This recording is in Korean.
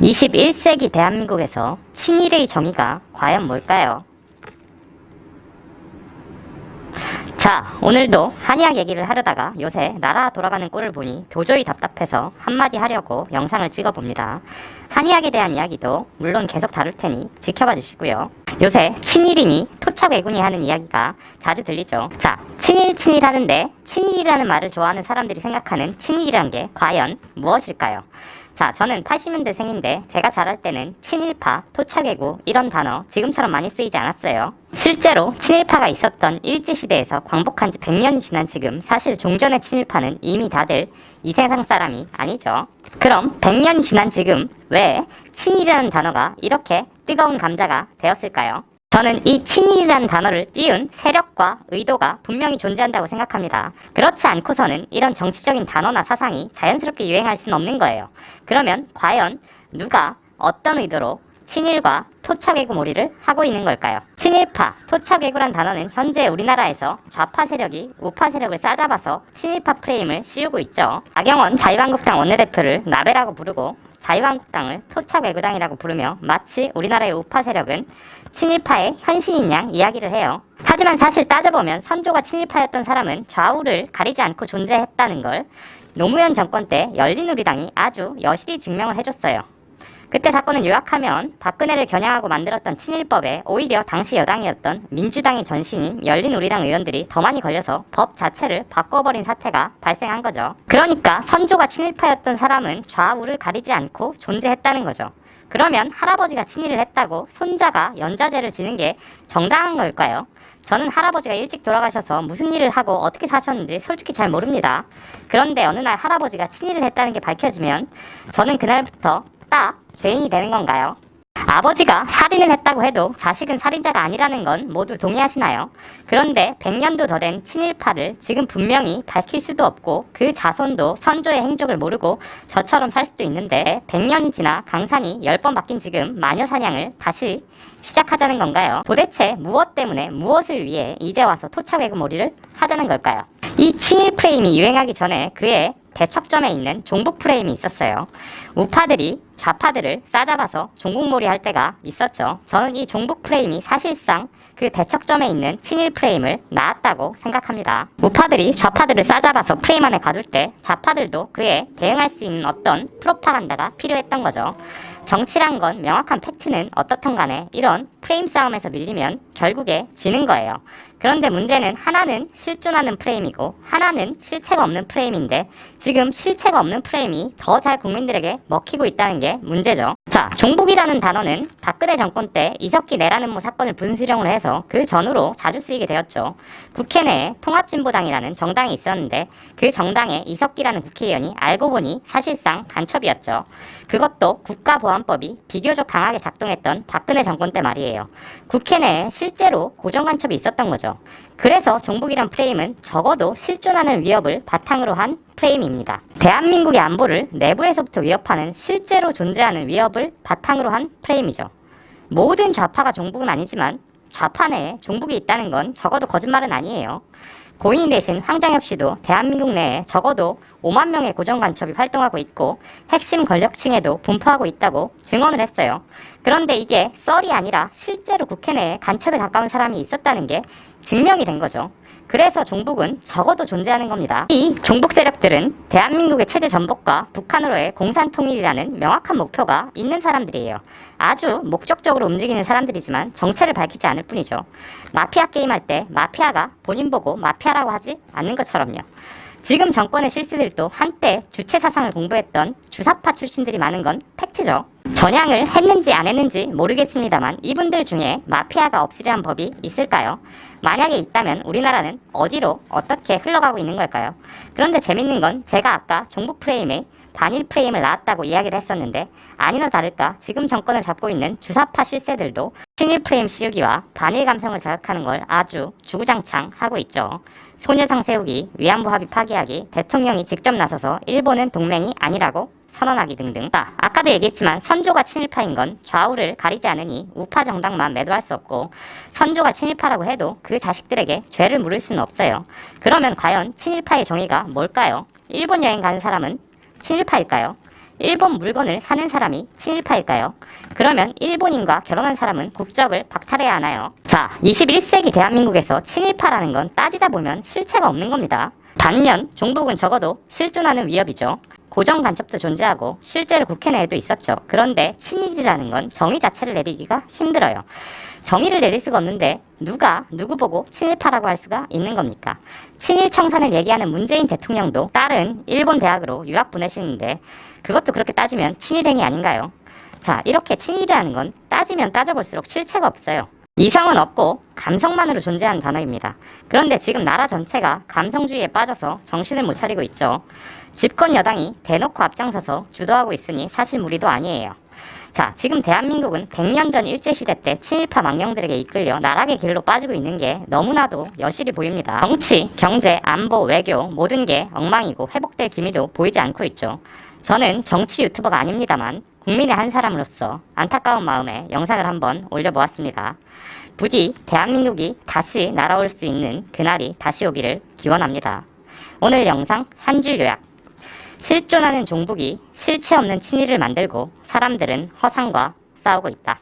21세기 대한민국에서 친일의 정의가 과연 뭘까요? 자, 오늘도 한의학 얘기를 하려다가 요새 나라 돌아가는 꼴을 보니 도저히 답답해서 한마디 하려고 영상을 찍어봅니다. 한의학에 대한 이야기도 물론 계속 다룰 테니 지켜봐 주시고요. 요새 친일이니 토착외군이 하는 이야기가 자주 들리죠. 자, 친일 하는데 친일이라는 말을 좋아하는 사람들이 생각하는 친일이란 게 과연 무엇일까요? 자, 저는 80년대생인데 제가 자랄 때는 친일파, 토착외구 이런 단어 지금처럼 많이 쓰이지 않았어요. 실제로 친일파가 있었던 일제시대에서 광복한 지 100년이 지난 지금 사실 종전의 친일파는 이미 다들 이 세상 사람이 아니죠. 그럼 100년이 지난 지금 왜 친일이라는 단어가 이렇게 뜨거운 감자가 되었을까요? 저는 이 친일이라는 단어를 띄운 세력과 의도가 분명히 존재한다고 생각합니다. 그렇지 않고서는 이런 정치적인 단어나 사상이 자연스럽게 유행할 수는 없는 거예요. 그러면 과연 누가 어떤 의도로 친일과 토착외구 몰이를 하고 있는 걸까요? 친일파, 토착외구란 단어는 현재 우리나라에서 좌파 세력이 우파 세력을 싸잡아서 친일파 프레임을 씌우고 있죠. 나경원 자유한국당 원내대표를 나베라고 부르고 자유한국당을 토착외구당이라고 부르며 마치 우리나라의 우파 세력은 친일파의 현신인 양 이야기를 해요. 하지만 사실 따져보면 선조가 친일파였던 사람은 좌우를 가리지 않고 존재했다는 걸 노무현 정권 때 열린우리당이 아주 여실히 증명을 해줬어요. 그때 사건을 요약하면 박근혜를 겨냥하고 만들었던 친일법에 오히려 당시 여당이었던 민주당의 전신인 열린우리당 의원들이 더 많이 걸려서 법 자체를 바꿔버린 사태가 발생한 거죠. 그러니까 선조가 친일파였던 사람은 좌우를 가리지 않고 존재했다는 거죠. 그러면 할아버지가 친일을 했다고 손자가 연좌제를 지는 게 정당한 걸까요? 저는 할아버지가 일찍 돌아가셔서 무슨 일을 하고 어떻게 사셨는지 솔직히 잘 모릅니다. 그런데 어느 날 할아버지가 친일을 했다는 게 밝혀지면 저는 그날부터 딱 죄인이 되는 건가요? 아버지가 살인을 했다고 해도 자식은 살인자가 아니라는 건 모두 동의하시나요? 그런데 100년도 더 된 친일파를 지금 분명히 밝힐 수도 없고 그 자손도 선조의 행적을 모르고 저처럼 살 수도 있는데 100년이 지나 강산이 10번 바뀐 지금 마녀 사냥을 다시 시작하자는 건가요? 도대체 무엇 때문에 무엇을 위해 이제 와서 토착외구 몰이를 하자는 걸까요? 이 친일 프레임이 유행하기 전에 그의 대척점에 있는 종북 프레임이 있었어요. 우파들이 좌파들을 싸잡아서 종북몰이 할 때가 있었죠. 저는 이 종북 프레임이 사실상 그 대척점에 있는 친일 프레임을 낳았다고 생각합니다. 우파들이 좌파들을 싸잡아서 프레임 안에 가둘 때 좌파들도 그에 대응할 수 있는 어떤 프로파간다가 필요했던 거죠. 정치란 건 명확한 팩트는 어떻든 간에 이런 프레임 싸움에서 밀리면 결국에 지는 거예요. 그런데 문제는 하나는 실존하는 프레임이고 하나는 실체가 없는 프레임인데 지금 실체가 없는 프레임이 더 잘 국민들에게 먹히고 있다는 게 문제죠. 자, 종북이라는 단어는 박근혜 정권 때 이석기 내라는 모 사건을 분수령으로 해서 그 전후로 자주 쓰이게 되었죠. 국회 내에 통합진보당이라는 정당이 있었는데 그 정당의 이석기라는 국회의원이 알고 보니 사실상 간첩이었죠. 그것도 국가보안법이 비교적 강하게 작동했던 박근혜 정권 때 말이에요. 국회 내에 실제로 고정간첩이 있었던 거죠. 그래서 종북이란 프레임은 적어도 실존하는 위협을 바탕으로 한 프레임입니다. 대한민국의 안보를 내부에서부터 위협하는 실제로 존재하는 위협을 바탕으로 한 프레임이죠. 모든 좌파가 종북은 아니지만 좌파 내에 종북이 있다는 건 적어도 거짓말은 아니에요. 고인 대신 황장엽 씨도 대한민국 내에 적어도 5만 명의 고정간첩이 활동하고 있고 핵심 권력층에도 분포하고 있다고 증언을 했어요. 그런데 이게 썰이 아니라 실제로 국회 내에 간첩에 가까운 사람이 있었다는 게 증명이 된 거죠. 그래서 종북은 적어도 존재하는 겁니다. 이 종북 세력들은 대한민국의 체제 전복과 북한으로의 공산통일이라는 명확한 목표가 있는 사람들이에요. 아주 목적적으로 움직이는 사람들이지만 정체를 밝히지 않을 뿐이죠. 마피아 게임할 때 마피아가 본인 보고 마피아라고 하지 않는 것처럼요. 지금 정권의 실세들도 한때 주체 사상을 공부했던 주사파 출신들이 많은 건 팩트죠. 전향을 했는지 안 했는지 모르겠습니다만 이분들 중에 마피아가 없으리란 법이 있을까요? 만약에 있다면 우리나라는 어디로 어떻게 흘러가고 있는 걸까요? 그런데 재밌는 건 제가 아까 종북 프레임에 반일 프레임을 낳았다고 이야기를 했었는데 아니나 다를까 지금 정권을 잡고 있는 주사파 실세들도 친일 프레임 씌우기와 반일 감성을 자극하는 걸 아주 주구장창 하고 있죠. 소녀상 세우기, 위안부 합의 파기하기, 대통령이 직접 나서서 일본은 동맹이 아니라고 선언하기 등등. 아까도 얘기했지만 선조가 친일파인 건 좌우를 가리지 않으니 우파 정당만 매도할 수 없고 선조가 친일파라고 해도 그 자식들에게 죄를 물을 수는 없어요. 그러면 과연 친일파의 정의가 뭘까요? 일본 여행 가는 사람은 친일파일까요? 일본 물건을 사는 사람이 친일파일까요? 그러면 일본인과 결혼한 사람은 국적을 박탈해야 하나요? 자, 21세기 대한민국에서 친일파라는 건 따지다 보면 실체가 없는 겁니다. 반면 종북은 적어도 실존하는 위협이죠. 고정 간첩도 존재하고 실제로 국회 내에도 있었죠. 그런데 친일이라는 건 정의 자체를 내리기가 힘들어요. 정의를 내릴 수가 없는데 누가 누구 보고 친일파라고 할 수가 있는 겁니까? 친일 청산을 얘기하는 문재인 대통령도 딸은 일본 대학으로 유학 보내시는데 그것도 그렇게 따지면 친일행위 아닌가요? 자, 이렇게 친일이라는 건 따지면 따져볼수록 실체가 없어요. 이성은 없고 감성만으로 존재하는 단어입니다. 그런데 지금 나라 전체가 감성주의에 빠져서 정신을 못 차리고 있죠. 집권 여당이 대놓고 앞장서서 주도하고 있으니 사실 무리도 아니에요. 자, 지금 대한민국은 100년 전 일제시대 때 친일파 망령들에게 이끌려 나락의 길로 빠지고 있는 게 너무나도 여실히 보입니다. 정치, 경제, 안보, 외교 모든 게 엉망이고 회복될 기미도 보이지 않고 있죠. 저는 정치 유튜버가 아닙니다만 국민의 한 사람으로서 안타까운 마음에 영상을 한번 올려보았습니다. 부디 대한민국이 다시 날아올 수 있는 그날이 다시 오기를 기원합니다. 오늘 영상 한 줄 요약. 실존하는 종북이 실체 없는 친일을 만들고 사람들은 허상과 싸우고 있다.